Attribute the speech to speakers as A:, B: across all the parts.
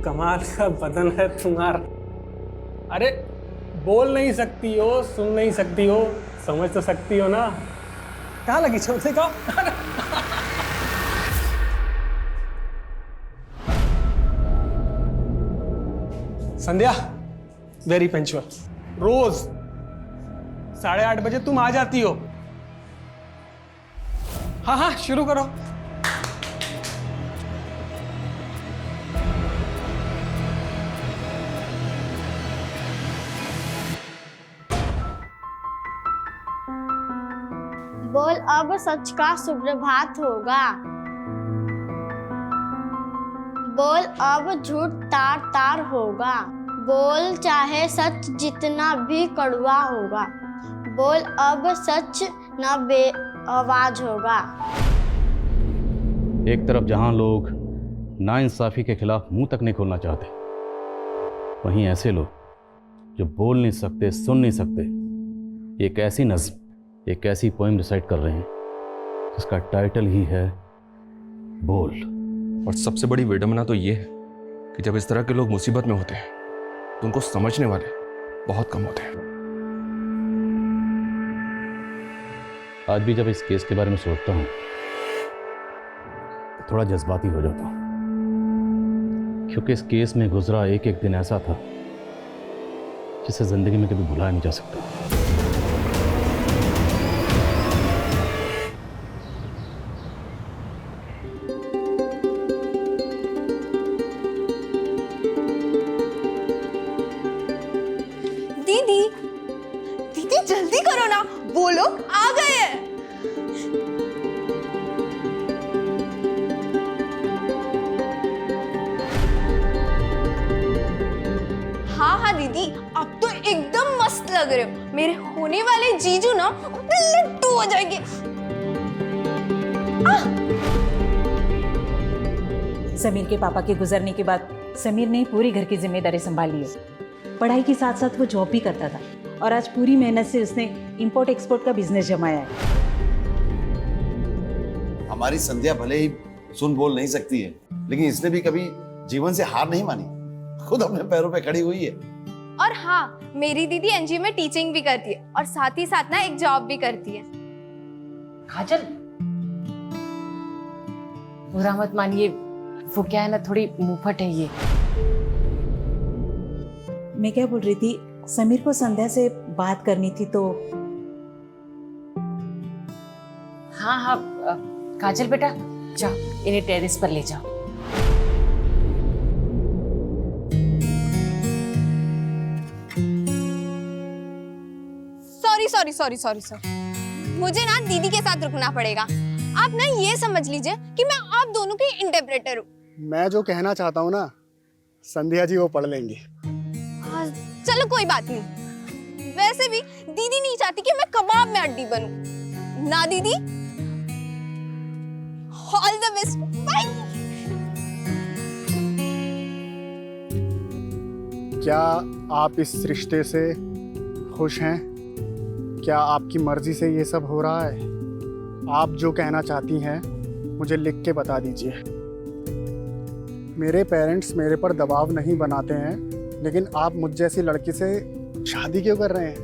A: कमाल का बदन है तुम्हारा। अरे बोल नहीं सकती हो, सुन नहीं सकती हो, समझ तो सकती हो ना। कहाँ लगी छोटे का? संध्या वेरी पंचुअल, रोज 8:30 बजे तुम आ जाती हो। हाँ हाँ शुरू करो।
B: बोल अब सच का सुप्रभात होगा। बोल अब झूठ तार तार होगा। बोल चाहे सच जितना भी कड़वा होगा। बोल अब सच न बेआवाज होगा।
C: एक तरफ जहां लोग नाइंसाफी के खिलाफ मुंह तक नहीं खोलना चाहते, वहीं ऐसे लोग जो बोल नहीं सकते, सुन नहीं सकते, एक ऐसी नज्म, एक ऐसी पोएम रिसाइट कर रहे हैं जिसका टाइटल ही है बोल।
D: और सबसे बड़ी विडंबना तो ये है कि जब इस तरह के लोग मुसीबत में होते हैं तो उनको समझने वाले बहुत कम होते हैं।
C: आज भी जब इस केस के बारे में सोचता हूं तो थोड़ा जज्बाती हो जाता हूं, क्योंकि इस केस में गुजरा एक एक दिन ऐसा था जिसे जिंदगी में कभी भुलाया नहीं जा सकता।
E: दीदी दीदी जल्दी करो ना, वो लोग आ गए हैं। हाँ हाँ दीदी, अब तो एकदम मस्त लग रहे हो। मेरे होने वाले जीजू ना लड्डू हो जाएंगे।
F: समीर के पापा के गुजरने के बाद समीर ने पूरी घर की जिम्मेदारी संभाली है। पढ़ाई के साथ साथ वो जॉब भी करता था और आज पूरी मेहनत से उसने इंपोर्ट एक्सपोर्ट का बिजनेस जमाया है।
G: हमारी संध्या भले ही सुन बोल नहीं सकती है, लेकिन इसने भी कभी जीवन से हार नहीं मानी, खुद अपने पैरों पे खड़ी हुई है।
E: और हाँ, मेरी दीदी एनजीओ में टीचिंग भी करती है और साथ ही साथ ना एक जॉब भी करती है।
H: काजल, बुरा मत मानिए, वो क्या है ना, थोड़ी मुंहफट है ये।
F: मैं क्या बोल रही थी, समीर को संध्या से बात करनी थी तो।
H: हाँ हाँ काजल बेटा, जाओ इन्हें टेरेस पर ले जाओ।
E: सॉरी सॉरी सॉरी सॉरी, मुझे ना दीदी के साथ रुकना पड़ेगा। आप ना ये समझ लीजिए कि मैं आप दोनों की इंटरप्रेटर हूँ।
I: मैं जो कहना चाहता हूँ ना, संध्या जी वो पढ़ लेंगी।
E: चलो कोई बात नहीं। वैसे भी दीदी नहीं चाहती कि मैं कबाब में हड्डी बनूं। ना दीदी, ऑल द बेस्ट, बाय।
I: क्या आप इस रिश्ते से खुश हैं? क्या आपकी मर्जी से ये सब हो रहा है? आप जो कहना चाहती हैं मुझे लिख के बता दीजिए। मेरे पेरेंट्स मेरे पर दबाव नहीं बनाते हैं, लेकिन आप मुझ जैसी लड़की से शादी क्यों कर रहे हैं?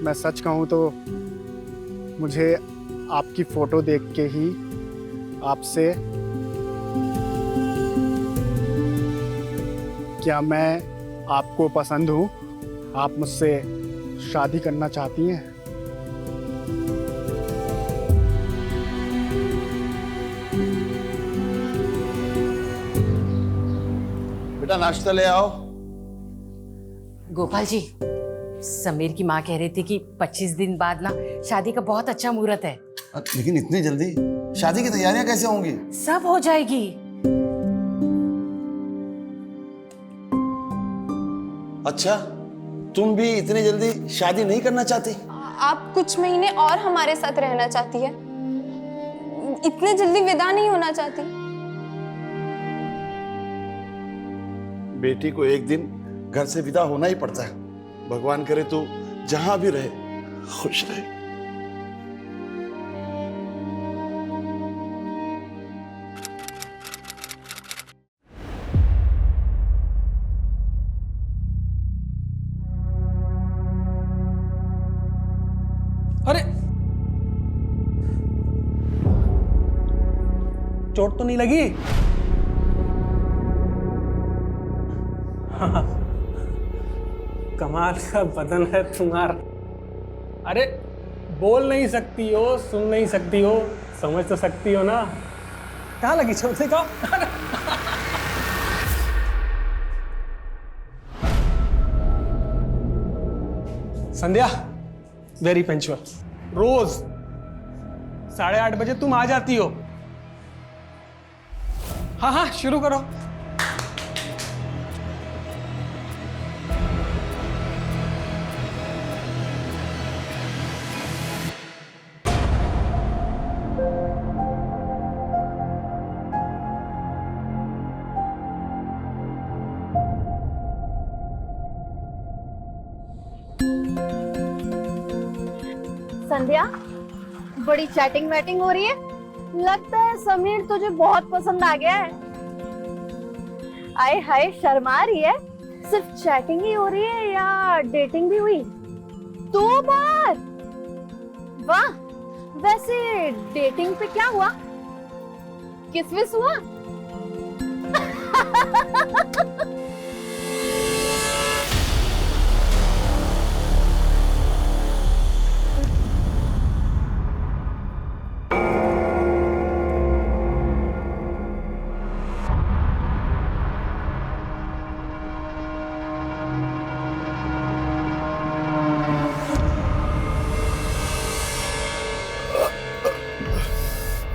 I: मैं सच कहूँ तो मुझे आपकी फ़ोटो देख के ही आपसे, क्या मैं आपको पसंद हूँ? आप मुझसे शादी करना चाहती हैं?
G: बेटा नाश्ता ले आओ।
H: गोपाल जी, समीर की माँ कह रही थी कि 25 दिन बाद ना शादी का बहुत अच्छा मुहूर्त है।
G: लेकिन इतनी जल्दी शादी की तैयारियां कैसे होंगी?
H: सब हो जाएगी।
G: अच्छा, तुम भी इतनी जल्दी शादी नहीं करना चाहती?
E: आप कुछ महीने और हमारे साथ रहना चाहती है, इतने जल्दी विदा नहीं होना चाहती।
G: बेटी को एक दिन घर से विदा होना ही पड़ता है। भगवान करे तू जहां भी रहे खुश रहे।
A: चोट तो नहीं लगी? हाँ, कमाल का बदन है तुम्हारा। अरे बोल नहीं सकती हो, सुन नहीं सकती हो, समझ तो सकती हो ना? कहाँ लगी चोट? दिखाओ। संध्या वेरी पंचुअल, रोज 8:30 बजे तुम आ जाती हो। हाँ हाँ शुरू करो।
J: संध्या, बड़ी चैटिंग वैटिंग हो रही है। लगता है समीर तुझे बहुत पसंद आ गया है। आए हाय, शर्मा रही है। सिर्फ चैटिंग ही हो रही है या डेटिंग भी हुई? 2 बार? वाह, वैसे डेटिंग पे क्या हुआ? किस विस हुआ?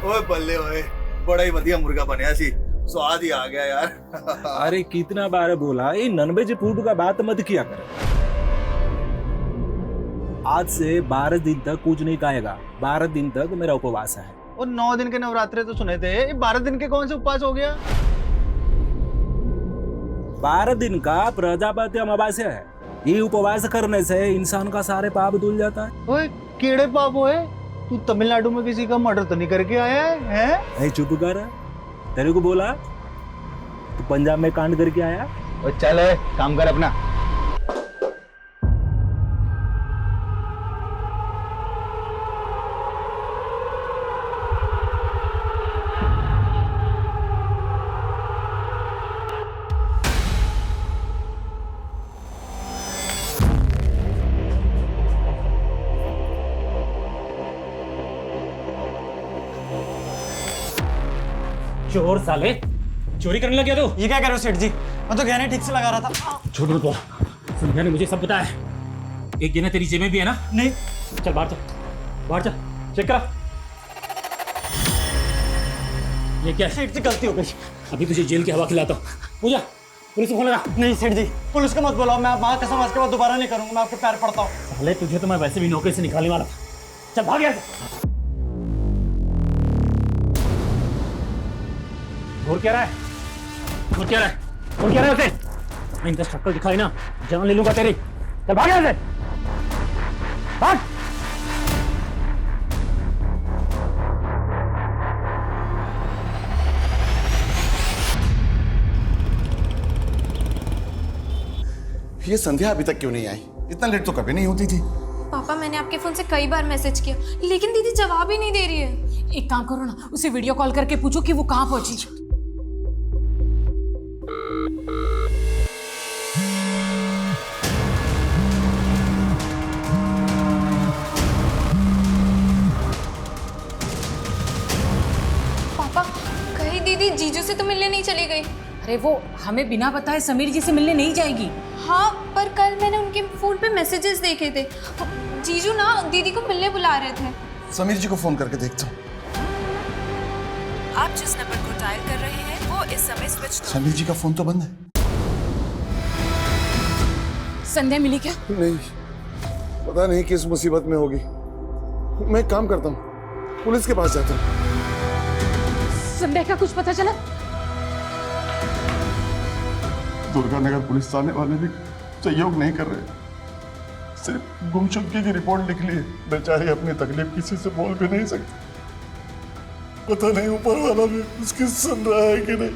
G: ओए बल्ले ओए, बड़ा ही बढ़िया मुर्गा बनया सी, स्वाद ही आ गया यार।
K: अरे कितना बार बोला ये नॉनवेज फूड का बात मत किया कर। आज से 12 दिन तक कुछ नहीं खाएगा। 12 दिन तक मेरा उपवास है।
L: और 9 दिन के नवरात्रे तो सुने थे, ये 12 दिन के कौन से उपवास हो गया?
K: 12 दिन का प्रजापति अमावस्या है। ये उपवास करने से इंसान का सारे पाप धुल जाता है।
L: ओए कीड़े पाप होए? तू तमिलनाडु में किसी का मर्डर तो नहीं करके आया है?
K: नहीं चुप कर, तेरे को बोला तू पंजाब में कांड करके आया।
L: और चल काम कर अपना।
M: चोर साले, चोरी करने लग गया तू?
L: ये क्या कर रहे हो सेठ जी? मैं तो गहने ठीक से लगा रहा था।
M: झूठ मत बोल, संध्या ने मुझे सब बताया। एक गहना तेरी जेब में भी है ना?
L: नहीं।
M: चल बाहर चल, बाहर चल, चेक करा। ये क्या है?
L: सेठ जी गलती हो गई।
M: अभी तुझे जेल की हवा खिलाता हूँ। पूजा, पुलिस को फोन लगा।
L: नहीं सेठ जी, पुलिस को मत बुलाओ। मैं वहां कसम आज के बाद दोबारा नहीं करूंगा। मैं आपके पैर पड़ता हूँ।
M: साले तुझे तो मैं वैसे भी नौकरी से निकालने वाला था। चल भाग यहाँ से। घूर क्या रहा है? घूर क्या रहा है? घूर क्या रहा है उसे? इनका शक्ल दिखाई ना, जान ले लूंगा तेरी। चल भाग यहाँ से, भाग।
G: ये संध्या अभी तक क्यों नहीं आई? इतना लेट तो कभी नहीं होती थी।
E: पापा, मैंने आपके फोन से कई बार मैसेज किया, लेकिन दीदी जवाब ही नहीं दे रही है।
H: एक काम करो ना, उसे वीडियो कॉल करके पूछो कि वो कहाँ पहुंची।
E: पापा, कहीं दीदी जीजू से तो मिलने नहीं चली गई?
H: अरे वो हमें बिना बताए समीर जी से मिलने नहीं जाएगी।
E: हाँ, पर कल मैंने उनके फोन पे मैसेजेस देखे थे। जीजू ना दीदी को मिलने बुला रहे थे।
G: समीर जी को फोन करके देखता हूँ।
N: आप जिस नंबर को डायल कर रहे हैं वो इस समय स्विच।
G: समीर जी का फोन तो बंद है।
H: संध्या मिली क्या?
G: नहीं, पता नहीं किस मुसीबत में होगी। मैं काम करता हूँ, पुलिस के पास जाता हूँ।
H: संध्या का कुछ पता चला?
G: दुर्गानगर पुलिस थाने वाले भी सहयोग नहीं कर रहे। सिर्फ गुमशुदगी की रिपोर्ट लिख ली है। बेचारी अपनी तकलीफ किसी से बोल भी नहीं सकती। पता नहीं ऊपर वाला भी उसकी सुन रहा है कि नहीं।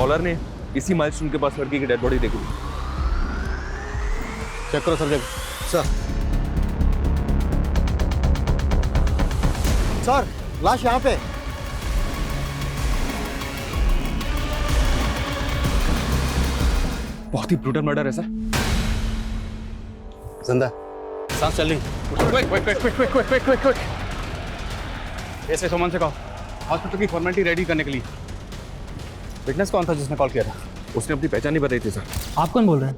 D: कॉलर ने इसी माइलस्टोन के पास लड़की की डेड बॉडी देखी।
C: चेक करो सर।
I: सर लाश यहाँ पे।
D: बहुत ही ब्रूटल मर्डर है सर।
C: जिंदा, सांस चल रही। क्विक। ऐसे सुमन से कहो हॉस्पिटल की फॉर्मेलिटी रेडी करने के लिए। विटनेस कौन था जिसने कॉल किया था?
D: उसने अपनी पहचान नहीं बताई थी सर।
A: आप कौन बोल रहे हैं?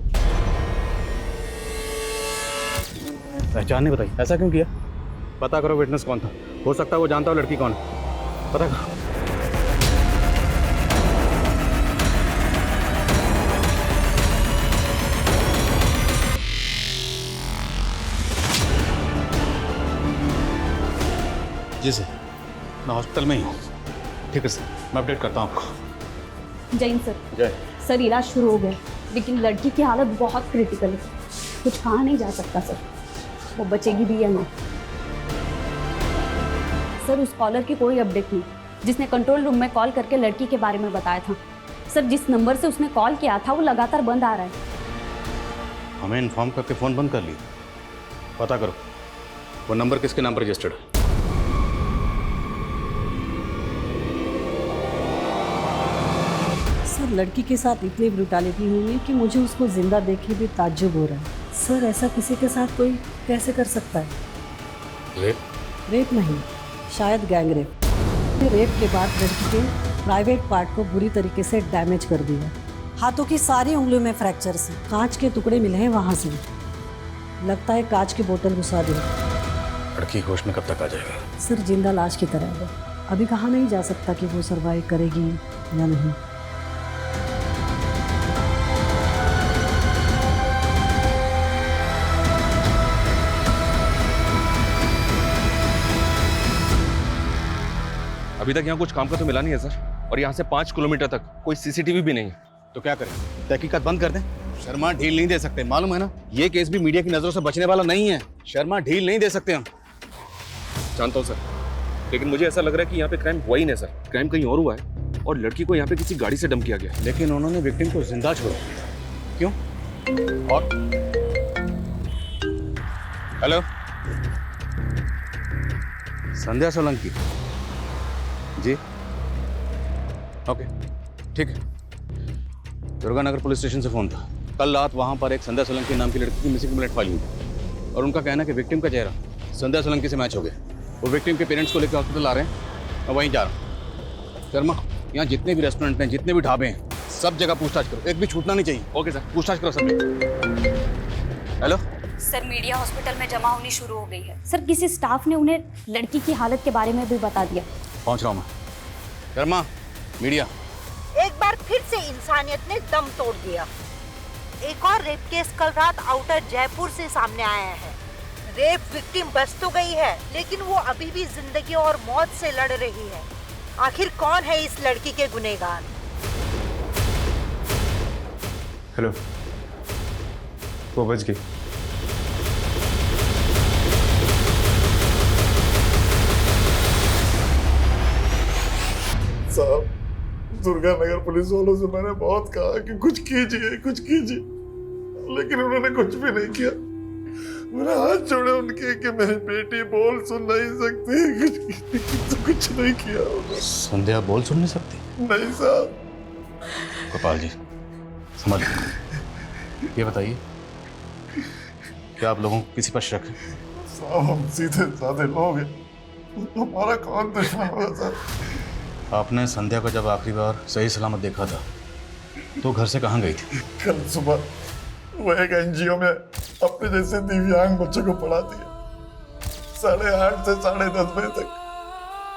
C: पहचान नहीं बताई? ऐसा क्यों किया? पता करो विटनेस कौन था। हो सकता है वो जानता हो लड़की कौन है। पता करो। जी सर, मैं हॉस्पिटल में ही हूँ। ठीक है सर, मैं अपडेट करता हूँ आपको।
O: जैन सर।
C: जय
O: सर इलाज शुरू हो गया, लेकिन लड़की की हालत बहुत क्रिटिकल है। कुछ कहा नहीं जा सकता सर, वो बचेगी भी या नहीं। सर उस कॉलर की कोई अपडेट नहीं जिसने कंट्रोल रूम में कॉल करके लड़की के बारे में बताया था। सर जिस नंबर से उसने कॉल किया था वो लगातार बंद आ रहा है।
C: हमें इन्फॉर्म करके फ़ोन बंद कर लिया। पता करो वो नंबर किसके नाम पर रजिस्टर्ड है।
P: सर लड़की के साथ इतनी ब्रूटैलिटी हुई है कि मुझे उसको जिंदा देख के भी ताज्जुब हो रहा है। सर ऐसा किसी के साथ कोई कैसे कर सकता है? रेप नहीं, शायद गैंग रेप। रेप के बाद लड़की के प्राइवेट पार्ट को बुरी तरीके से डैमेज कर दिया। हाथों की सारी उंगलियों में फ्रैक्चर्स हैं। कांच के टुकड़े मिले हैं वहाँ से। लगता है कांच की बोतल घुसा दी।
C: लड़की होश में कब तक आ जाएगा?
P: सर जिंदा लाश की तरह है। अभी कहा नहीं जा सकता कि वो सर्वाइव करेगी या नहीं।
D: अभी तक यहाँ कुछ काम का तो मिला नहीं है सर, और यहाँ से 5 किलोमीटर तक कोई सीसीटीवी भी नहीं है।
C: तो क्या करें? तहकीकात बंद कर दें? शर्मा ढील नहीं दे सकते, मालूम है ना। ये केस भी मीडिया की नजरों से बचने वाला नहीं है। शर्मा ढील नहीं दे सकते हम।
D: जानता हूँ सर, लेकिन मुझे ऐसा लग रहा है कि यहाँ पे क्राइम हुआ ही नहीं सर। क्राइम कहीं और हुआ है और लड़की को यहाँ पे किसी गाड़ी से डंप किया गया।
C: लेकिन उन्होंने विक्टिम को जिंदा छोड़ा। क्यों? और हेलो, संध्या सोलंकी जी? ओके ठीक है। दुर्गानगर पुलिस स्टेशन से फोन था। कल रात वहां पर एक संध्या सोलंकी नाम की लड़की की मिसिंग कंप्लेंट फाइल हुई और उनका कहना है कि विक्टिम का चेहरा संध्या सोलंकी से मैच हो गया। वो विक्टिम के पेरेंट्स को लेकर हॉस्पिटल आ रहे हैं। मैं वहीं जा रहा हूँ। शर्मा, यहाँ जितने भी रेस्टोरेंट हैं, जितने भी ढाबे हैं, सब जगह पूछताछ करो। एक भी छूटना नहीं चाहिए।
D: ओके सर,
C: पूछताछ करो सब। हेलो
O: सर, मीडिया हॉस्पिटल में जमा होनी शुरू हो गई है। सर किसी स्टाफ ने उन्हें लड़की की हालत के बारे में भी बता दिया।
C: पहुंच रहा हूँ मैं। शर्मा, मीडिया।
Q: एक बार फिर से इंसानियत ने दम तोड़ दिया। एक और रेप केस कल रात आउटर जयपुर से सामने आया है। रेप विक्टिम बच तो गई है, लेकिन वो अभी भी जिंदगी और मौत से लड़ रही है। आखिर कौन है इस लड़की के गुनहगार?
D: हेलो, वो बच गई।
G: साहब, दुर्गानगर पुलिस वालों से मैंने बहुत कहा कि कुछ कीजिए, लेकिन उन्होंने कुछ भी नहीं किया। मैंने हाथ जोड़े उनके कि मेरी बेटी बोल सुन नहीं सकती, कुछ नहीं किया उन्होंने।
C: संध्या बोल सुन नहीं सकती?
G: नहीं साहब।
C: गोपाल जी समझ, ये बताइए क्या आप लोगों को किसी पर शक है?
G: साहब हम सीधे साधे लोग हैं, हमारा कौन दुश्मन होगा साहब?
C: आपने संध्या को जब आखिरी बार सही सलामत देखा था तो घर से कहाँ गई थी?
G: कल सुबह वो एक एनजीओ में अपने जैसे दिव्यांग बच्चों को पढ़ाती है। 8:30 से 10:30 बजे तक,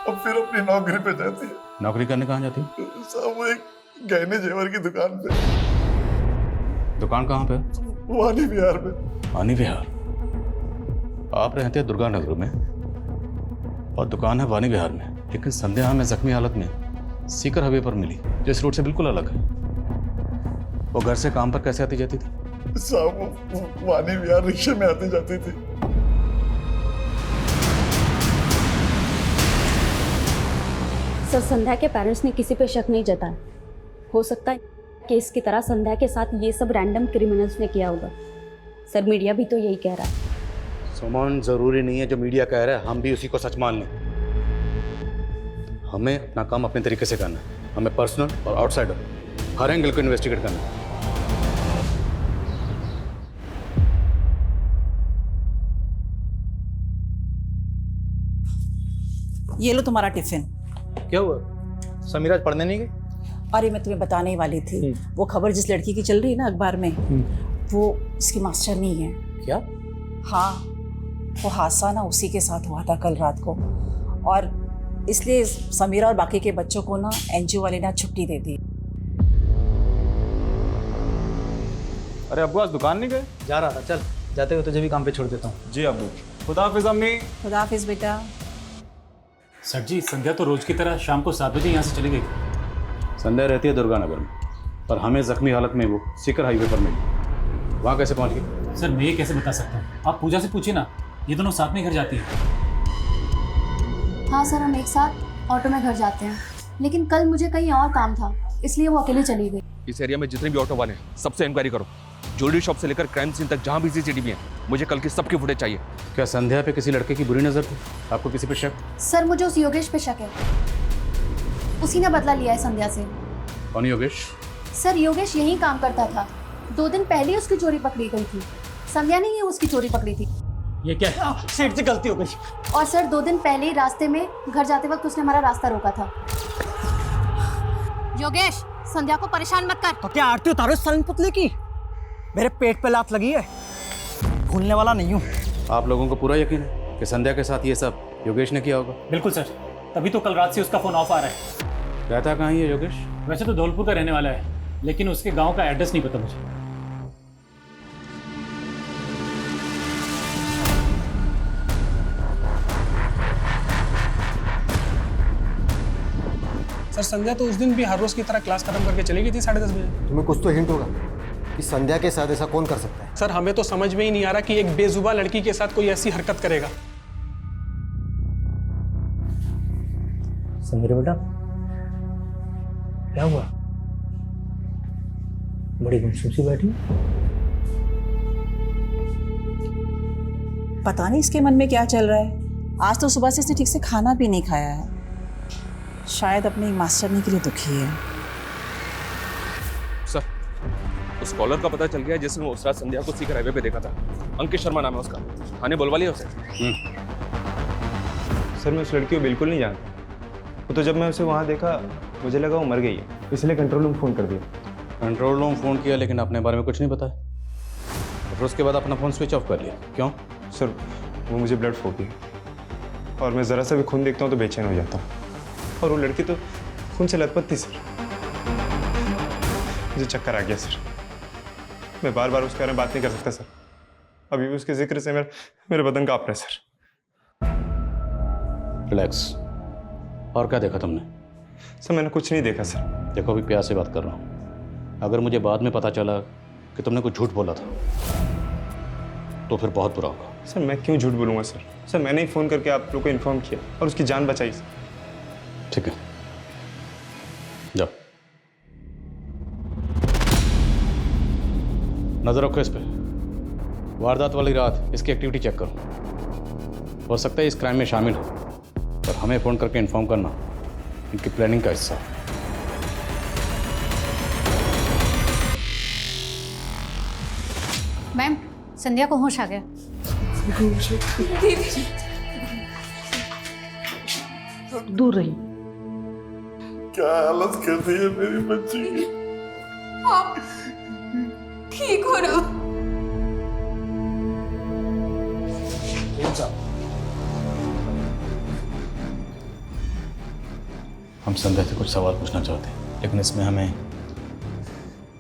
G: और फिर अपनी नौकरी पे जाती है।
C: नौकरी करने कहाँ जाती?
G: साहब वो एक गहने जेवर की दुकान पे।
C: दुकान कहाँ पे?
G: वानी विहार में।
C: वानी विहार? आप रहते हैं दुर्गानगर में और दुकान है वानी विहार में, लेकिन संध्या हमें जख्मी हालत में सीकर हाईवे पर मिली, जो इस रूट से बिल्कुल अलग है। वो घर से काम पर कैसे आती जाती थी?
G: साहब वो वानी विहार रिक्शे में आती जाती थी।
O: सर संध्या के पेरेंट्स ने किसी पे शक नहीं जताया, हो सकता है केस की तरह संध्या के साथ ये सब रैंडम क्रिमिनल्स ने किया होगा। सर मीडिया भी तो यही कह रहा है।
C: सुमन, जरूरी नहीं है जो मीडिया कह रहा है हम भी उसी को सच मान लें। हमें अपना काम अपने तरीके से करना है। हमें पर्सनल और आउटसाइडर हर एंगल को इन्वेस्टिगेट करना है।
F: ये लो तुम्हारा टिफिन।
L: क्या हुआ? समीर आज पढ़ने नहीं गई?
F: अरे मैं तुम्हें बताने ही वाली थी, वो खबर जिस लड़की की चल रही है ना अखबार में, वो इसकी मास्टर नहीं है।
L: क्या?
F: हाँ, वो हादसा ना उसी के साथ हुआ था कल रात को, और इसलिए समीरा और बाकी के बच्चों को ना एनजीओ वाले ने छुट्टी दे दी।
L: अरे अब्बू आज दुकान नहीं गए? जा रहा था, चल जाते हुए तुझे भी काम पे छोड़ देता हूँ। जी अब्बू। खुदा हाफिज अम्मी।
F: खुदा हाफिज बेटा।
M: सर जी, संध्या तो रोज की तरह शाम को 7 बजे यहाँ से चली गई।
C: संध्या रहती है दुर्गानगर में, पर हमें जख्मी हालत में वो सीकर हाईवे पर मिली। वहाँ कैसे पहुँच गई?
M: सर मैं ये कैसे बता सकता हूँ, आप पूजा से पूछिए ना, ये दोनों साथ में घर जाती हैं।
O: हाँ सर, हम एक साथ ऑटो में घर जाते हैं, लेकिन कल मुझे कहीं और काम था इसलिए वो अकेले चली गई।
D: इस एरिया में जितने भी ऑटो वाले हैं सबसे इंक्वायरी करो। ज्वेलरी शॉप से लेकर क्राइम सीन तक जहाँ भी सीसीटीवी है, मुझे कल की सबकी फुटेज चाहिए।
C: क्या संध्या पे किसी लड़के की बुरी नजर थी? आपको किसी पे शक?
O: सर मुझे उस योगेश पे शक है, उसी ने बदला लिया है संध्या से।
C: कौन योगेश?
O: सर योगेश यहीं काम करता था, 2 दिन पहले ही उसकी चोरी पकड़ी गई थी। संध्या ने ही उसकी चोरी पकड़ी थी।
M: ये क्या?
L: सेठ से गलती हो गई।
O: और सर 2 दिन पहले ही रास्ते में घर जाते वक्त उसने हमारा रास्ता रोका था। योगेश, संध्या को परेशान मत कर।
L: तो क्या आरती उतारो इस सालन पुतले की? मेरे पेट पे लात लगी है, भूलने वाला नहीं हूँ।
C: आप लोगों को पूरा यकीन है कि संध्या के साथ ये सब योगेश ने किया होगा?
M: बिल्कुल सर, तभी तो कल रात से उसका फोन ऑफ आ रहा है।
C: रहता कहाँ है योगेश?
M: वैसे तो धौलपुर का रहने वाला है, लेकिन उसके गांव का एड्रेस नहीं पता मुझे।
A: सर संध्या तो उस दिन भी हर रोज की तरह क्लास खत्म करके चली गई थी 10:30 बजे।
R: तुम्हें कुछ तो हिंट होगा कि संध्या के साथ ऐसा कौन कर सकता है?
A: सर हमें तो समझ में ही नहीं आ रहा कि एक बेजुबान लड़की के साथ कोई ऐसी हरकत करेगा।
L: समीर बेटा, क्या हुआ? बड़ी गुमसुम सी बैठी।
F: पता नहीं इसके मन में क्या चल रहा है। आज तो सुबह से इसने ठीक से खाना भी नहीं खाया है। शायद अपनी मास्टरनी के लिए दुखी है।
D: सर, उस कॉलर का पता चल गया जिसने उस रात संध्या को सीकर हाईवे पे देखा था। अंकित शर्मा नाम है उसका। थाने बुलवा लिया उसे।
S: सर मैं उस लड़की को बिल्कुल नहीं जानता। वो तो जब मैं उसे वहाँ देखा मुझे लगा वो मर गई है, इसलिए कंट्रोल रूम फ़ोन कर दिया।
C: कंट्रोल रूम फ़ोन किया लेकिन अपने बारे में कुछ नहीं बताया। फिर उसके बाद अपना फ़ोन स्विच ऑफ कर लिया। क्यों?
S: सर वो मुझे ब्लड फोबी है और मैं ज़रा सा भी खून देखता हूँ तो बेचैन हो जाता हूँ। और वो लड़की तो खून से लथपथ थी सर। मुझे चक्कर आ गया सर। मैं बार बार उसके बारे में बात नहीं कर सकता सर। अभी भी उसके जिक्र से मेरे बदन कांप रहा है सर।
C: रिलैक्स। और क्या देखा तुमने?
S: सर मैंने कुछ नहीं देखा सर।
C: देखो अभी प्यार से बात कर रहा हूँ। अगर मुझे बाद में पता चला कि तुमने कुछ झूठ बोला था तो फिर बहुत बुरा होगा।
S: सर मैं क्यों झूठ बोलूँगा सर? सर मैंने ही फ़ोन करके आप लोग को इन्फॉर्म किया और उसकी जान बचाई सर।
C: ठीक है, जाओ। नजर रखो इस पे। वारदात वाली रात इसकी एक्टिविटी चेक करो। हो सकता है इस क्राइम में शामिल हो, पर हमें फ़ोन करके इन्फॉर्म करना इनकी प्लानिंग का हिस्सा है।
O: मैम, संध्या को होश आ गया।
P: दूर रही।
G: क्या हालत कर दी है मेरी बच्ची की।
E: आप ठीक हो ना?
C: हम संध्या से कुछ सवाल पूछना चाहते हैं, लेकिन इसमें हमें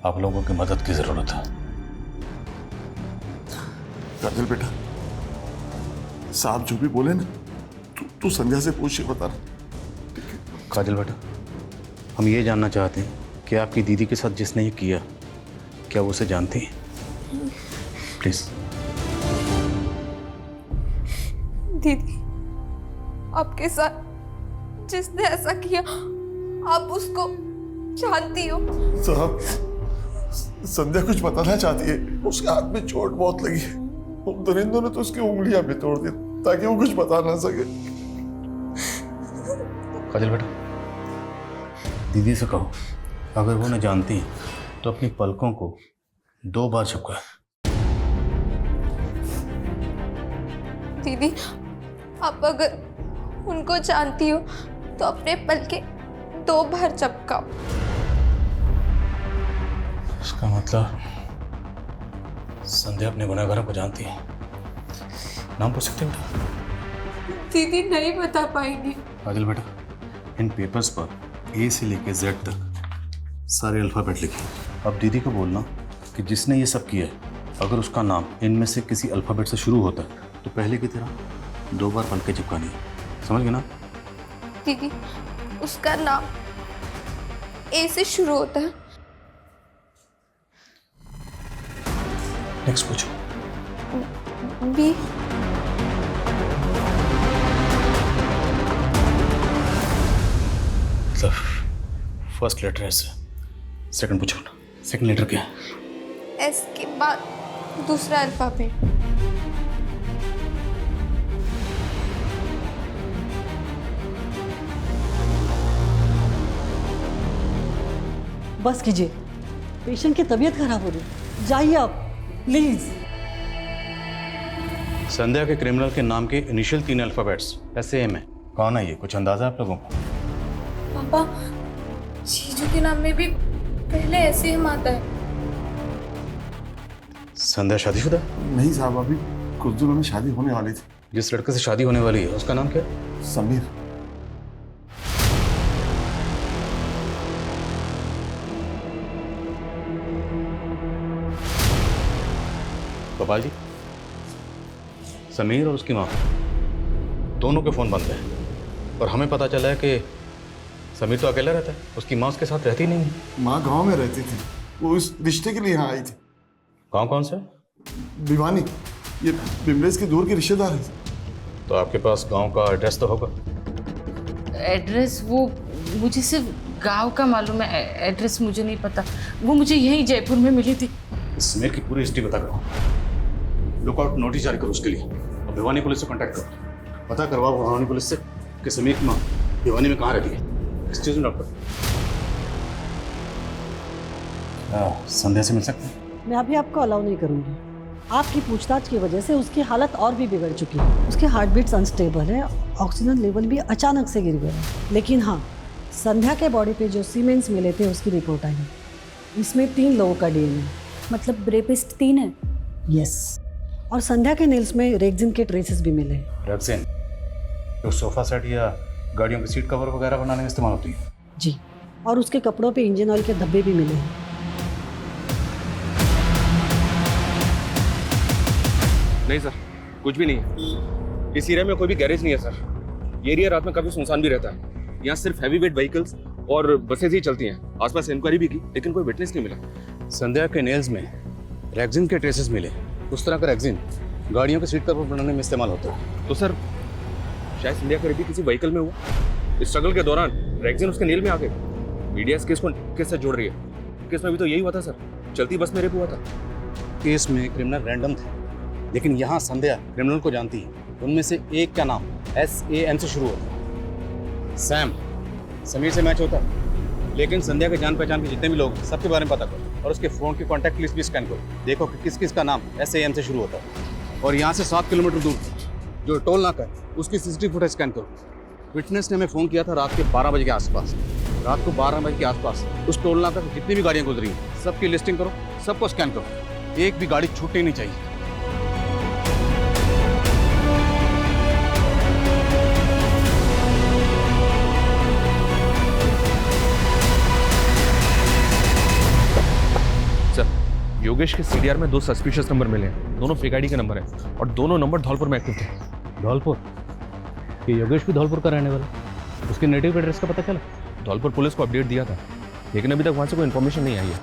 C: आप लोगों की मदद की जरूरत है।
G: काजल बेटा, साहब जो भी बोले ना, तू संध्या से पूछ के बता।
C: काजल बेटा, हम ये जानना चाहते हैं कि आपकी दीदी के साथ जिसने ये किया, क्या वो उसे जानती है? प्लीज।
E: दीदी, आपके साथ जिसने ऐसा किया, आप उसको चाहती हो?
G: साहब, संध्या कुछ बताना चाहती है। उसके हाथ में चोट बहुत लगी है। उन दरिंदों ने तो उसकी उंगलियां भी तोड़ दी ताकि वो कुछ बता ना सके।
C: काजल बेटा, दीदी से कहो अगर वो न जानती तो अपनी पलकों को 2 बार झपकाए।
E: दीदी, आप अगर उनको जानती हो तो अपने पल के 2 बार चपकाओ।
C: इसका मतलब संध्या अपने गुनहगारों को जानती है। नाम पूछ सकते हो?
E: दीदी नहीं बता पाएंगी।
C: काजल बेटा, इन पेपर्स पर ए से लेकर जेड तक सारे अल्फाबेट लिखे। अब दीदी को बोलना कि जिसने ये सब किया है अगर उसका नाम इनमें से किसी अल्फाबेट से शुरू होता है तो पहले की तरह 2 बार पलके चिपकानी है। समझ गए ना?
E: दीदी, उसका नाम ए से शुरू होता है।
C: नेक्स्ट पूछो।
E: बी।
C: मतलब फर्स्ट लेटर एस, सेकंड पूछो ना। सेकंड लेटर क्या है?
E: एस के बाद दूसरा अल्फाबेट।
P: बस कीजिए, पेशेंट की तबीयत खराब हो रही है, जाइए आप प्लीज।
C: संध्या के क्रिमिनल के नाम के इनिशियल 3 अल्फाबेट्स SAM है। कौन है ये? कुछ अंदाजा आप लोगों को?
E: पापा, जीजू के नाम में भी पहले ऐसे ही आता है।
C: संध्या शादीशुदा?
G: नहीं साहब, अभी कुछ दिनों में शादी होने वाली थी।
C: जिस लड़के से शादी होने वाली है उसका नाम क्या है?
G: समीर।
C: गोपाल जी, समीर और उसकी माँ दोनों के फोन बंद हैं और हमें पता चला है कि समीर तो अकेला रहता है, उसकी माँ उसके साथ रहती नहीं है।
G: माँ गांव में रहती थी, वो इस रिश्ते के लिए यहाँ आई थी।
C: गाँव कौन सा?
G: भिवानी, ये बिमलेश के दूर के रिश्तेदार है।
C: तो आपके पास गांव का एड्रेस तो होगा?
H: एड्रेस वो मुझे सिर्फ गांव का मालूम है, एड्रेस मुझे नहीं पता। वो मुझे यहीं जयपुर में मिली थी।
C: समीर की पूरी हिस्ट्री बता करो, लुकआउट नोटिस जारी करो उसके लिए और भिवानी पुलिस से कांटेक्ट करो। पता करवाओ भिवानी पुलिस से कि समीर की माँ भिवानी में कहाँ रहती है। एक्सक्यूज मी डॉक्टर, संध्या से मिल सकते हैं?
P: मैं अभी आपको अलाउ नहीं करूंगी। आपकी पूछताछ की वजह से उसकी हालत और भी बिगड़ चुकी है। उसके हार्ट बीट्स अनस्टेबल है, ऑक्सीजन लेवल भी अचानक से गिर गया है। लेकिन हाँ, संध्या के बॉडी पे जो सीमेंट्स मिले थे उसकी रिपोर्ट आई है। इसमें 3 लोगों का DNA।
O: मतलब रेपिस्ट 3 है?
P: यस। और संध्या के नेल्स में रेक्सिन के ट्रेसेस भी मिले हैं।
C: रेक्सिन जो सोफा सेट या गाड़ियों की सीट कवर वगैरह बनाने में इस्तेमाल होती है?
P: जी। और उसके कपड़ों पे इंजन ऑयल के धब्बे भी मिले हैं।
D: नहीं सर, कुछ भी नहीं है। इस एरिया में कोई भी गैरेज नहीं है सर। ये एरिया रात में काफी सुनसान भी रहता है। यहाँ सिर्फ हैवी वेट व्हीकल्स और बसेज ही चलती हैं। आसपास इंक्वायरी भी की लेकिन कोई विटनेस नहीं मिला।
C: संध्या के नेल्स में रेक्सिन के ट्रेसेस मिले। उस तरह का रेक्सिन गाड़ियों के सीट कवर बनाने में इस्तेमाल होता है।
D: तो सर शायद संध्या का रेप भी किसी व्हीकल में हुआ। इस स्ट्रगल के दौरान रेक्सिन उसके नेल में आ गए। मीडिया इस केस को किस से जोड़ रही है? केस में भी तो यही हुआ था सर, चलती बस में रेप हुआ था।
C: केस में क्रिमिनल रैंडम थे, लेकिन यहाँ संध्या क्रिमिनल को जानती है। उनमें से एक का नाम SAM से शुरू होता है। सैम समीर से मैच होता है, लेकिन संध्या के जान पहचान के जितने भी लोग हैं सबके बारे में पता करो और उसके फ़ोन की कॉन्टैक्ट लिस्ट भी स्कैन करो। देखो कि किस किस का नाम SAM से शुरू होता है। और यहाँ से 7 किलोमीटर दूर जो टोल नाका है उसकी CCTV फुटेज स्कैन करो। विटनेस ने हमें फ़ोन किया था रात के 12 बजे के आसपास। रात को 12 बजे के आसपास उस टोल नाका से जितनी भी गाड़ियाँ गुजरी हैं सबकी लिस्टिंग करो, सबको स्कैन करो। एक भी गाड़ी छूटनी नहीं चाहिए।
D: योगेश के CDR में 2 सस्पिशियस नंबर मिले हैं। दोनों फेक आईडी के नंबर हैं और दोनों नंबर धौलपुर में एक्टिव थे।
C: धौलपुर? ये योगेश भी धौलपुर का रहने वाला? उसके नेटिव एड्रेस का पता चला?
D: धौलपुर पुलिस को अपडेट दिया था लेकिन अभी तक वहाँ से कोई इन्फॉर्मेशन नहीं आई है।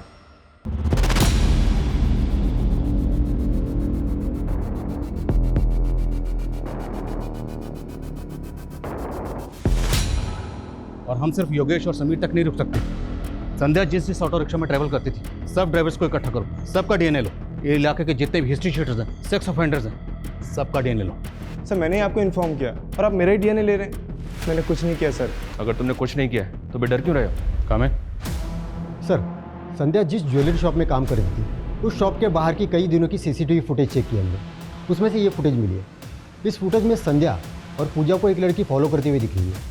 C: और हम सिर्फ योगेश और समीर तक नहीं रुक सकते। संध्या जिस ऑटो रिक्शा में ट्रैवल करती थी, सब ड्राइवर्स को इकट्ठा करो, सबका डीएनए लो। ये इलाके के जितने भी हिस्ट्री शीटर्स हैं, सेक्स ऑफेंडर्स हैं, सबका डीएनए लो।
S: सर मैंने ही आपको इन्फॉर्म किया और आप मेरा ही डीएनए ले रहे हैं। मैंने कुछ नहीं किया सर।
D: अगर तुमने कुछ नहीं किया है तो फिर डर क्यों रहे हो?
C: काम है
R: सर, संध्या जिस ज्वेलरी शॉप में काम कर रही थी, उस शॉप के बाहर की कई दिनों की सीसीटीवी फुटेज चेक की हमने, उसमें से ये फुटेज मिली है। इस फुटेज में संध्या और पूजा को एक लड़की फॉलो करते हुए दिख रही है।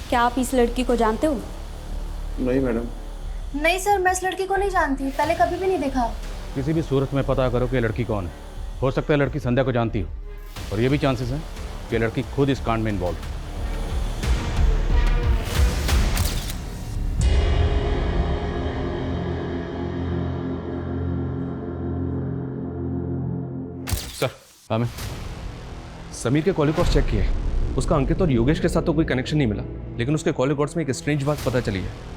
O: क्या आप इस लड़की को जानते हो?
S: नहीं मैडम।
J: नहीं सर, मैं इस लड़की को नहीं जानती, पहले कभी भी नहीं देखा।
C: किसी भी सूरत में पता करो कि लड़की कौन है। हो सकता है लड़की संध्या को जानती हो, और ये भी चांसेस हैं कि लड़की खुद इस कांड में इन्वॉल्व है।
D: सर, हमें समीर के कॉल रिकॉर्ड्स चेक किए, उसका अंकित और योगेश के साथ तो कोई कनेक्शन नहीं मिला, लेकिन उसके कॉल रिकॉर्ड्स में एक स्ट्रेंज बात पता चली है।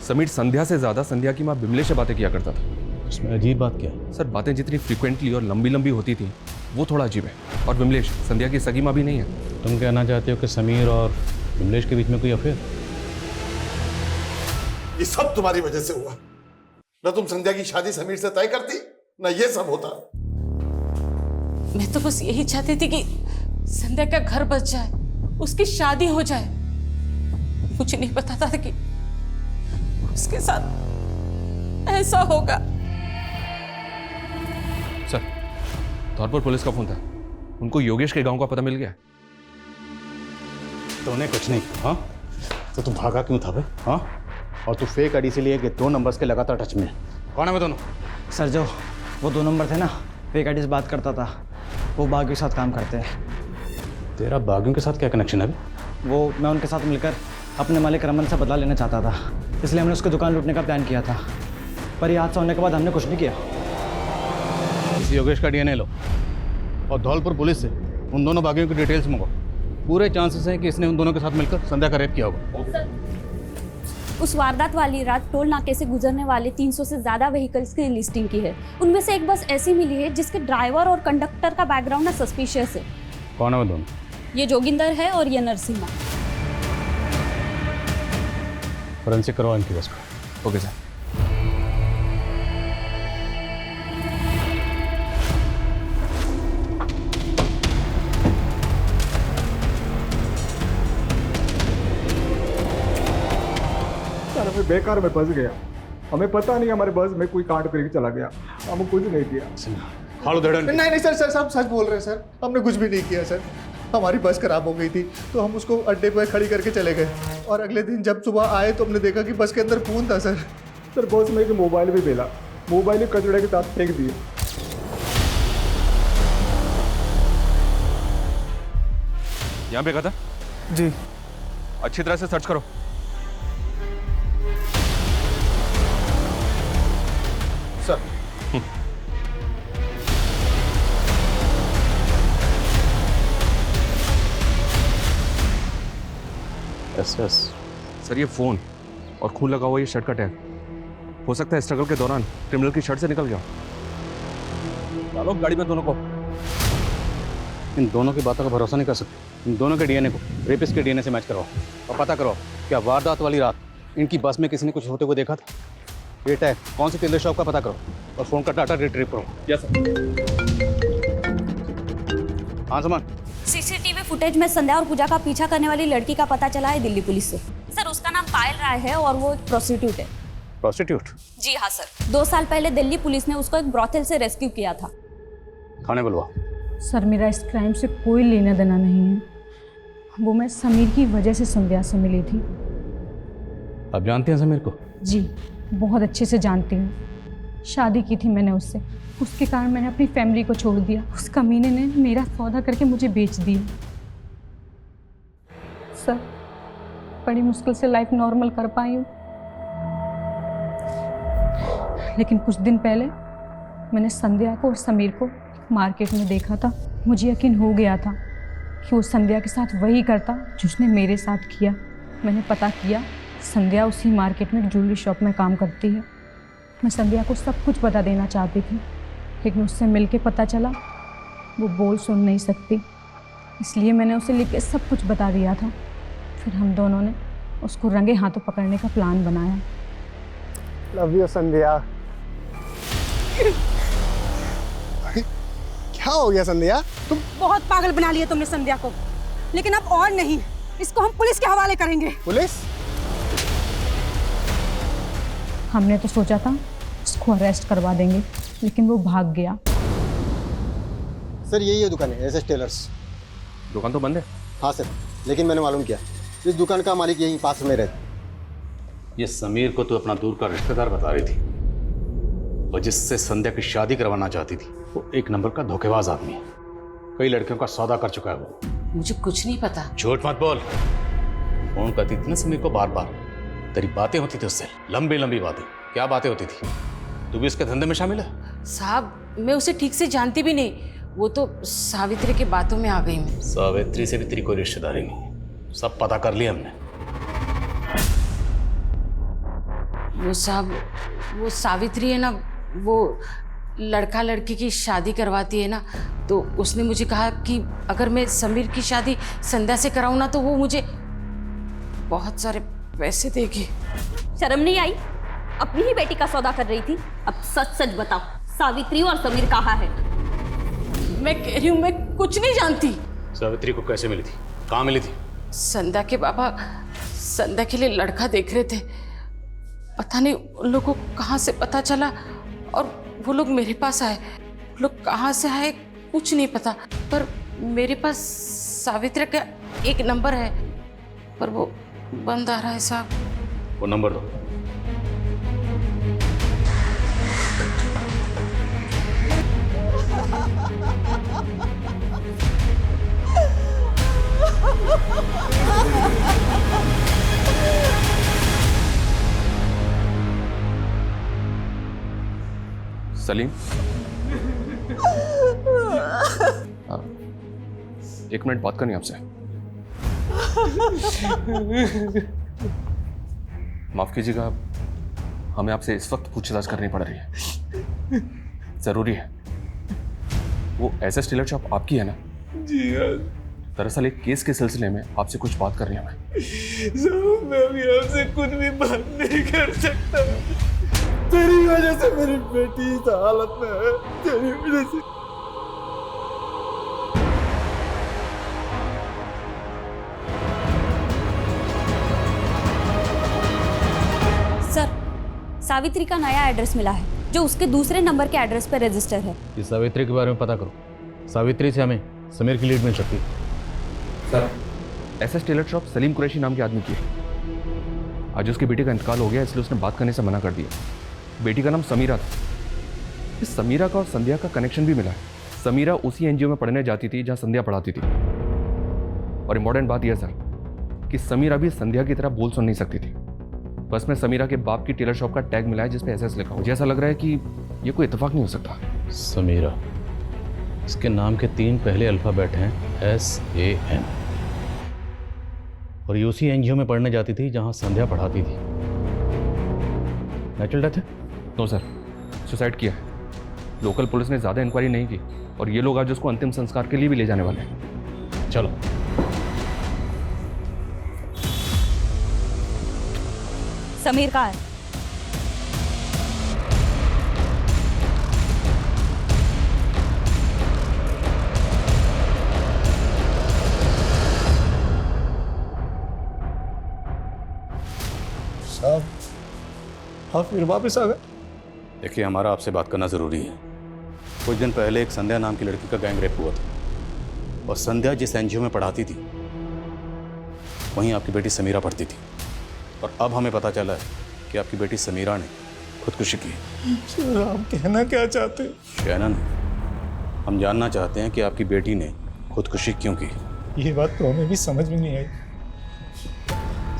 D: समीर संध्या से ज़्यादा संध्या की माँ बिमले से बातें किया करता था।
C: इसमें अजीब बात क्या है?
D: सर, बातें जितनी फ्रीक्वेंटली और लंबी लंबी होती थी वो थोड़ा अजीब है। और बिमलेश संध्या की सगी माँ भी नहीं है।
C: तुम कहना चाहते हो कि समीर और बिमलेश के बीच में कोई अफेयर?
G: ये सब तुम्हारी वजह से हुआ। न तुम संध्या की शादी समीर से तय करती, न ये सब होता।
H: मैं तो बस यही चाहती थी कि संध्या का घर बच जाए, उसकी शादी हो जाए। मुझे नहीं पता था कि उसके साथ ऐसा होगा।
D: सर, धौलपुर पुलिस का फोन था, उनको योगेश के गांव का पता मिल गया।
C: तो उन्हें कुछ नहीं। हाँ, तो तू भागा क्यों था बे? हाँ, और तू फेक आईडी से लिए कि 2 नंबर्स के लगातार टच में। कौन है वो दोनों?
L: सर, जो वो 2 नंबर थे ना, फेक आईडी से बात करता था, वो बागियों के साथ काम करते हैं।
C: तेरा बागियों के साथ क्या कनेक्शन है?
L: वो मैं उनके साथ मिलकर अपने मालिक रमन से बदला लेना चाहता था, इसलिए हमने उसकी दुकान लूटने का प्लान किया था। पर ये हादसा होने के बाद हमने कुछ नहीं किया।
C: इस योगेश का डीएनए लो और धौलपुर पुलिस से उन दोनों बागियों की डिटेल्स मंगाओ। पूरे चांसेस हैं कि इसने उन दोनों के साथ मिलकर संध्या का रेप किया होगा।
O: उस वारदात वाली रात टोल नाके से गुजरने वाले 300 से ज़्यादा व्हीकल्स की लिस्टिंग की है। उनमें से एक बस ऐसी मिली है जिसके ड्राइवर और कंडक्टर का बैकग्राउंड ना सस्पिशियस है।
C: कौन है वो दोनों?
O: ये जोगिंदर है और ये नरसिम्हा।
C: फोरेंसिक करवाओ इनकी बस को।
D: Okay sir.
S: सर, हमें बेकार में फंस गया। हमें पता नहीं हमारे बस में कोई कांड करके चला गया। हम कुछ नहीं किया।
G: नहीं सर, सब सच बोल रहे हैं सर। हमने कुछ भी नहीं किया सर। हमारी बस खराब हो गई थी तो हम उसको अड्डे पर खड़ी करके चले गए, और अगले दिन जब सुबह आए तो हमने देखा कि बस के अंदर खून था सर।
S: सर, बस में एक मोबाइल भी मिला, मोबाइल कचड़े के साथ फेंक दिए।
D: यहाँ पे था
S: जी।
D: अच्छी तरह से सर्च करो।
G: Sir,
C: yes.
D: सर, ये फोन और खून लगा हुआ ये शर्ट का टैग हो सकता है स्ट्रगल के दौरान क्रिमिनल की शर्ट से निकल गया। डालो गाड़ी में दोनों को।
C: इन दोनों की बातों का भरोसा नहीं कर सकते। इन दोनों के डीएनए को रेपिस्ट के डीएनए से मैच करवाओ और पता करो क्या वारदात वाली रात इनकी बस में किसी ने कुछ होते हुए देखा था। ये टैग कौन सी टेलर शॉप का पता करो और फोन का डाटा रिट्रीव करो।
D: Yes sir.
C: हाँ समान।
O: सीसीटीवी फुटेज में संध्या और पूजा का पीछा करने वाली लड़की का पता चला है दिल्ली पुलिस से। सर, उसका नाम पायल राय है और वो एक प्रोस्टिट्यूट है।
C: प्रोस्टिट्यूट?
O: जी हाँ सर। 2 साल पहले दिल्ली पुलिस ने उसको एक ब्रॉथल से रेस्क्यू किया था।
C: थाने बुलवा।
T: सर, मेरा इस क्राइम से कोई लेना देना नहीं है। वो मैं समीर की वजह से संध्या से मिली थी।
C: आप जानते हैं समीर को?
T: जी, बहुत अच्छे से जानती हूँ। शादी की थी मैंने उससे, उसके कारण मैंने अपनी फैमिली को छोड़ दिया। उस कमीने ने मेरा सौदा करके मुझे बेच दिया। सर, बड़ी मुश्किल से लाइफ नॉर्मल कर पाई हूँ, लेकिन कुछ दिन पहले मैंने संध्या को और समीर को मार्केट में देखा था। मुझे यकीन हो गया था कि वो संध्या के साथ वही करता जो उसने मेरे साथ किया। मैंने पता किया, संध्या उसी मार्केट में एक ज्वेलरी शॉप में काम करती है। मैं संध्या को सब कुछ बता देना चाहती थी, लेकिन उससे मिलके पता चला वो बोल सुन नहीं सकती, इसलिए मैंने उसे लिख के सब कुछ बता दिया था। फिर हम दोनों ने उसको रंगे हाथों पकड़ने का प्लान बनाया।
I: लव यू संध्या। क्या हो गया संध्या? तुम
P: बहुत पागल बना लिया तुमने संध्या को, लेकिन अब और नहीं, इसको हम पुलिस के हवाले करेंगे।
I: पुलिस?
T: हमने तो सोचा था उसको अरेस्ट करवा देंगे, लेकिन वो भाग गया।
R: सर यही है दुकान है, SS टेलर्स।
D: दुकान तो बंद है।
R: हाँ सर, लेकिन मैंने मालूम किया इस दुकान का मालिक यहीं पास में रहता।
C: ये समीर को तो अपना दूर का रिश्तेदार बता रही थी, और जिससे संध्या की शादी करवाना चाहती थी वो एक नंबर का धोखेबाज आदमी है। कई लड़कियों का सौदा कर चुका है वो।
H: मुझे कुछ नहीं पता।
C: झूठ मत बोल। फोन करती थी ना समीर को बार बार, तेरी बातें होती थी उससे, लंबी लंबी बातें। क्या बातें होती थी? तू भी उसके धंधे में शामिल है?
H: साहब मैं उसे ठीक से जानती भी नहीं, वो तो सावित्री की बातों में आ गई मैं।
C: सावित्री से भी तेरी कोई रिश्तेदारी नहीं, सब पता कर लिया हमने।
H: वो साहब, वो सावित्री है ना, वो लड़का लड़की की शादी करवाती है ना, तो उसने मुझे कहा कि अगर मैं समीर की शादी संध्या से कराऊं ना तो वो मुझे बहुत सारे पैसे देगी।
O: शर्म नहीं आई? अपनी ही बेटी का सौदा कर रही थी। अब सच सच बताओ, सावित्री और समीर कहाँ है?
H: मैं कह रही हूँ मैं कुछ नहीं जानती।
C: सावित्री को कैसे मिली थी? कहाँ मिली थी?
H: संध्या के बाबा संध्या के लिए लड़का देख रहे थे, पता नहीं उन लोगों को कहाँ से पता चला और वो लोग मेरे पास आए। वो लोग कहाँ से आए कुछ नहीं पता, पर मेरे पास सावित्री का एक नंबर है, पर वो बंद आ रहा है साहब।
C: वो नंबर दो।
D: सलीम, एक मिनट बात करनी है आपसे। माफ कीजिएगा, हमें आपसे इस वक्त पूछताछ करनी पड़ रही है, जरूरी है। वो SS टेलर शॉप आपकी है ना?
S: जी हाँ।
D: दरअसल एक केस के सिलसिले में आपसे कुछ बात करनी है हमें।
S: साहब मैं अभी आपसे कुछ भी बात नहीं कर सकता। तेरी वजह से मेरी बेटी इस हालत में है, तेरी वजह से।
O: सर, सावित्री का नया एड्रेस मिला है जो उसके दूसरे नंबर के एड्रेस पर रजिस्टर है।
C: इस सावित्री के बारे में पता करो। सावित्री से हमें समीर की लीड मिल सकती है।
D: Sir, SS Taylor shop Salim Qureshi नाम के आदमी की है। आज उसकी बेटी का इंतकाल हो गया, इसलिए उसने बात करने से मना कर दिया। बेटी का नाम समीरा था। इस समीरा का और संध्या का कनेक्शन भी मिला है। समीरा उसी NGO में पढ़ने जाती थी जहां संध्या पढ़ाती थी। और इम्पोर्टेंट बात यह सर कि समीरा भी संध्या की तरह बोल सुन नहीं सकती थी। बस में समीरा के बाप की टेलर शॉप का टैग मिला है जिसपे SS लिखा हो। मुझे ऐसा लग रहा है कि ये कोई इत्तेफाक नहीं हो सकता।
C: समीरा, इसके नाम के 3 पहले अल्फाबेट हैं SAN, और ये उसी NGO में पढ़ने जाती थी जहां संध्या पढ़ाती थी। नेचुरल डेथ है?
D: नो सर, सुसाइड किया है। लोकल पुलिस ने ज़्यादा इंक्वायरी नहीं की और ये लोग आज उसको अंतिम संस्कार के लिए भी ले जाने वाले हैं।
C: चलो।
O: समीर कहाँ है?
S: साहब आप फिर वापस आ गए?
C: देखिए, हमारा आपसे बात करना ज़रूरी है। कुछ दिन पहले एक संध्या नाम की लड़की का गैंग रेप हुआ था, और संध्या जिस NGO में पढ़ाती थी वहीं आपकी बेटी समीरा पढ़ती थी। और अब हमें पता चला है कि आपकी बेटी समीरा ने खुदकुशी की है।
S: सर आप कहना क्या चाहते हैं?
C: कहना नहीं, हम जानना चाहते हैं कि आपकी बेटी ने खुदकुशी क्यों की।
S: ये बात तो हमें भी समझ में नहीं आई।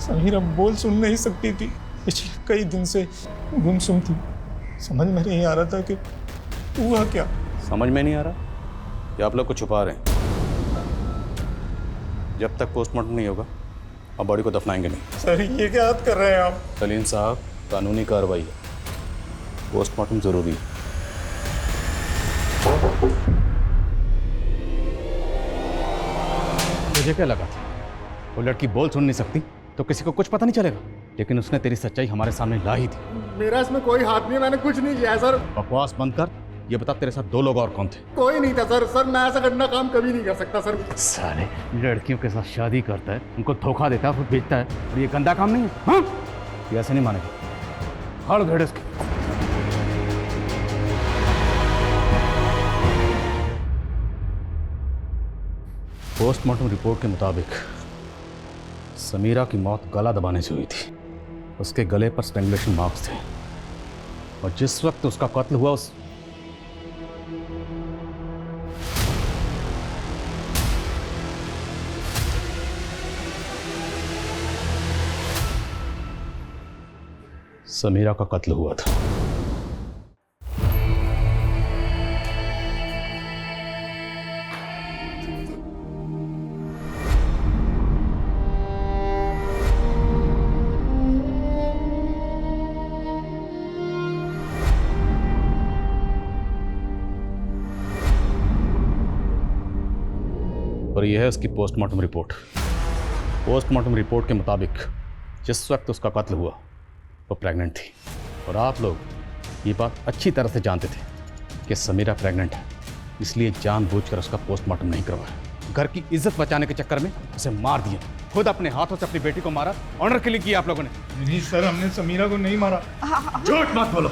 S: समीरा बोल सुन नहीं सकती थी, पिछले कई दिन से गुमसुम थी। समझ में नहीं आ रहा था कि हुआ क्या।
C: समझ में नहीं आ रहा या आप लोग को छुपा रहे हैं? जब तक पोस्टमार्टम नहीं होगा अब बॉडी को दफनाएंगे नहीं।
S: सर ये क्या बात कर रहे हैं आप?
C: सलीम साहब, कानूनी कार्रवाई है, पोस्टमार्टम जरूरी है। मुझे क्या लगा था वो लड़की बोल सुन नहीं सकती, तो किसी को कुछ पता नहीं चलेगा, लेकिन उसने तेरी सच्चाई हमारे सामने ला ही थी।
I: मेरा इसमें कोई हाथ नहीं, मैंने कुछ नहीं किया है सर।
C: बकवास बंद कर। ये बता, तेरे साथ 2 लोग और कौन थे?
I: कोई नहीं था सर। सर मैं ऐसा गंदा काम कभी नहीं कर सकता सर।
C: साले लड़कियों के साथ शादी करता है, उनको धोखा देता है, फिर बेचता है, और ये गंदा काम नहीं है? हाँ, ये ऐसे नहीं मानेगा। हड़ घेड़ इसके। पोस्टमार्टम रिपोर्ट के मुताबिक समीरा की मौत गला दबाने से हुई थी। उसके गले पर स्ट्रैंगुलेशन मार्क्स थे, और जिस वक्त उसका कत्ल हुआ उस समीरा का कत्ल हुआ था। और यह है उसकी पोस्टमार्टम रिपोर्ट। पोस्टमार्टम रिपोर्ट के मुताबिक जिस वक्त उसका कत्ल हुआ वो प्रेग्नेंट थी, और आप लोग ये बात अच्छी तरह से जानते थे कि समीरा प्रेग्नेंट है, इसलिए जानबूझकर उसका पोस्टमार्टम नहीं करवाया। घर की इज्जत बचाने के चक्कर में उसे मार दिया। खुद अपने हाथों से अपनी बेटी को मारा। ऑनर किलिंग किया आप लोगों ने।
G: नहीं सर, हमने समीरा को नहीं मारा।
U: झूठ मत बोलो।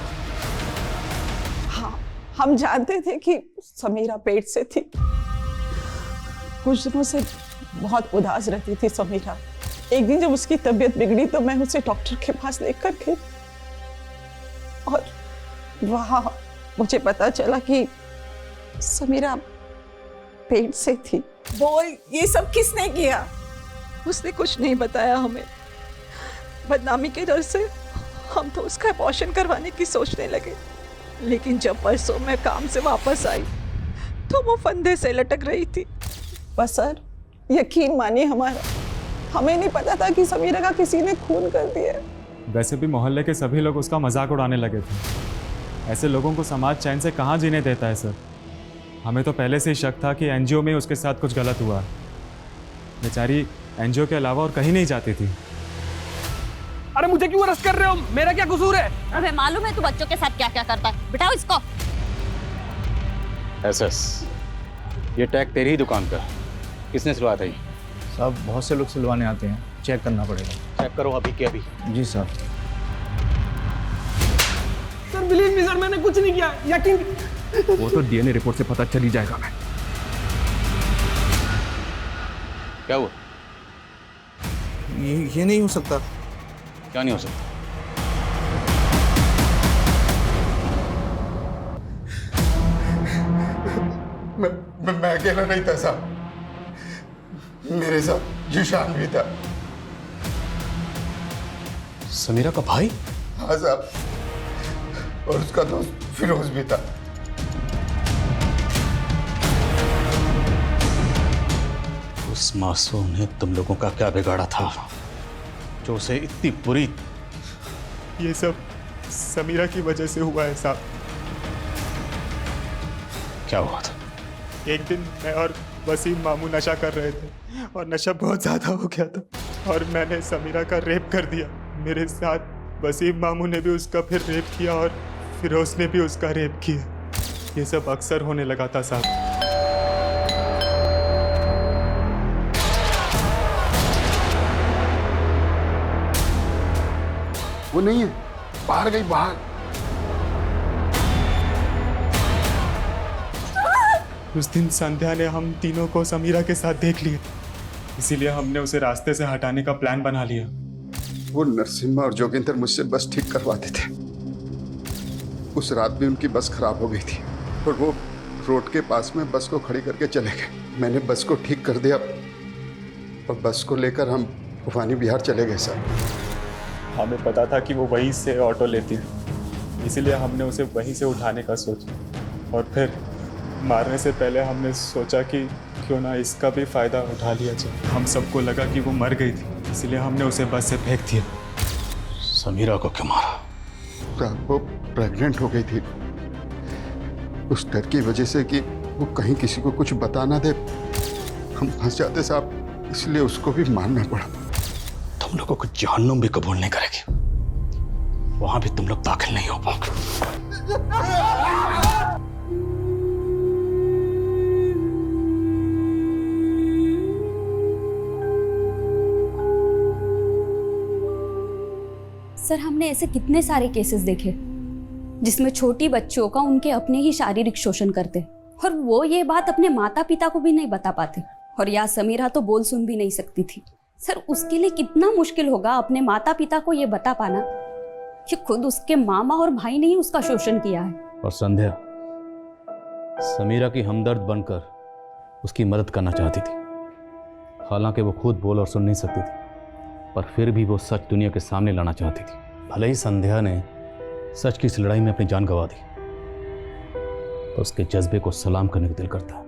U: हाँ, हम जानते थे कि समीरा पेट से थी। कुछ दिनों से बहुत उदास रहती थी समीरा। एक दिन जब उसकी तबीयत बिगड़ी तो मैं उसे डॉक्टर के पास लेकर गई, और वहां मुझे पता चला कि समीरा पेट से थी। बोल, ये सब किसने किया? उसने कुछ नहीं बताया हमें। बदनामी के डर से हम तो उसका अबॉर्शन करवाने की सोचने लगे, लेकिन जब परसों मैं काम से वापस आई तो वो फंदे से लटक रही थी। बस सर, यकीन मानिए हमारा, हमें नहीं पता था कि समीरा का किसी ने खून कर दिया।
V: वैसे भी मोहल्ले के सभी लोग उसका मजाक उड़ाने लगे थे। ऐसे लोगों को समाज चैन से कहाँ जीने देता है सर। हमें तो पहले से ही शक था कि एनजीओ में उसके साथ कुछ गलत हुआ। बेचारी एनजीओ के अलावा और कहीं नहीं जाती थी।
A: अरे मुझे क्यों अरेस्ट कर रहे हो? मेरा क्या कसूर है?
O: अबे मालूम है तू बच्चों के साथ क्या क्या करता है? बिठाओ इसको।
C: एसएस, ये टैग तेरी ही दुकान का, किसने सिलवाया था ये?
L: साहब बहुत से लोग सिलवाने आते हैं, चेक करना पड़ेगा।
C: चेक करो अभी के अभी।
L: जी साहब।
A: सर बिलीव मी सर, मैंने कुछ नहीं किया, यकीन।
D: वो तो डीएनए रिपोर्ट से पता चल ही जाएगा। मैं
C: क्या हुआ?
L: ये नहीं हो सकता।
C: क्या नहीं हो सकता?
G: मैं अकेला नहीं था साहब, मेरे साथ जिशान भी था।
C: समीरा का भाई?
G: हाँ साहब, और उसका दोस्त फिरोज भी था।
C: उस मासूम ने तुम लोगों का क्या बिगाड़ा था जो उसे इतनी बुरी?
V: ये सब समीरा की वजह से हुआ है साहब।
C: क्या हुआ था?
V: एक दिन मैं और वसीम मामू नशा कर रहे थे, और नशा बहुत ज्यादा हो गया था, और मैंने समीरा का रेप कर दिया। मेरे साथ वसीम मामू ने भी उसका फिर रेप किया, और फिरोज ने भी उसका रेप किया। ये सब अक्सर होने लगा था साहब।
G: वो नहीं है, बाहर गई, बाहर।
V: उस दिन संध्या ने हम तीनों को समीरा के साथ देख लिया, इसीलिए हमने उसे रास्ते से हटाने का प्लान बना लिया।
G: वो नरसिम्हा और जोगिंदर मुझसे बस ठीक करवाते थे। उस रात भी उनकी बस खराब हो गई थी, और वो रोड के पास में बस को खड़ी करके चले गए। मैंने बस को ठीक कर दिया, और बस को लेकर हम भवानी बिहार चले गए सर।
V: हमें पता था कि वो वहीं से ऑटो लेती है, इसीलिए हमने उसे वहीं से उठाने का सोचा, और फिर मारने से पहले हमने सोचा कि क्यों ना इसका भी फायदा उठा लिया जाए। हम सबको लगा कि वो मर गई थी, इसलिए हमने उसे बस से फेंक दिया।
C: समीरा को क्यों मारा?
G: वो प्रेग्नेंट हो गई थी, उस डर की वजह से कि वो कहीं किसी को कुछ बता ना दे, हम फंस जाते साहब, इसलिए उसको भी मारना पड़ा।
C: तुम तुम लोगों को जहन्नुम भी कबूल नहीं करेगी, वहां भी तुम लोग दाखिल नहीं हो पाओगे।
O: सर हमने ऐसे कितने सारे केसेस देखे जिसमें छोटी बच्चियों का उनके अपने ही शारीरिक शोषण करते और वो ये बात अपने माता पिता को भी नहीं बता पाते। और या समीरा तो बोल सुन भी नहीं सकती थी। सर उसके लिए कितना मुश्किल होगा अपने माता पिता को ये बता पाना कि खुद उसके मामा और भाई ने ही उसका शोषण किया है।
C: और संध्या समीरा की हमदर्द बनकर उसकी मदद करना चाहती थी। हालांकि वो खुद बोल और सुन नहीं सकती थी, पर फिर भी वो सच दुनिया के सामने लाना चाहती थी। भले ही संध्या ने सच की इस लड़ाई में अपनी जान गंवा दी, तो उसके जज्बे को सलाम करने का दिल करता है।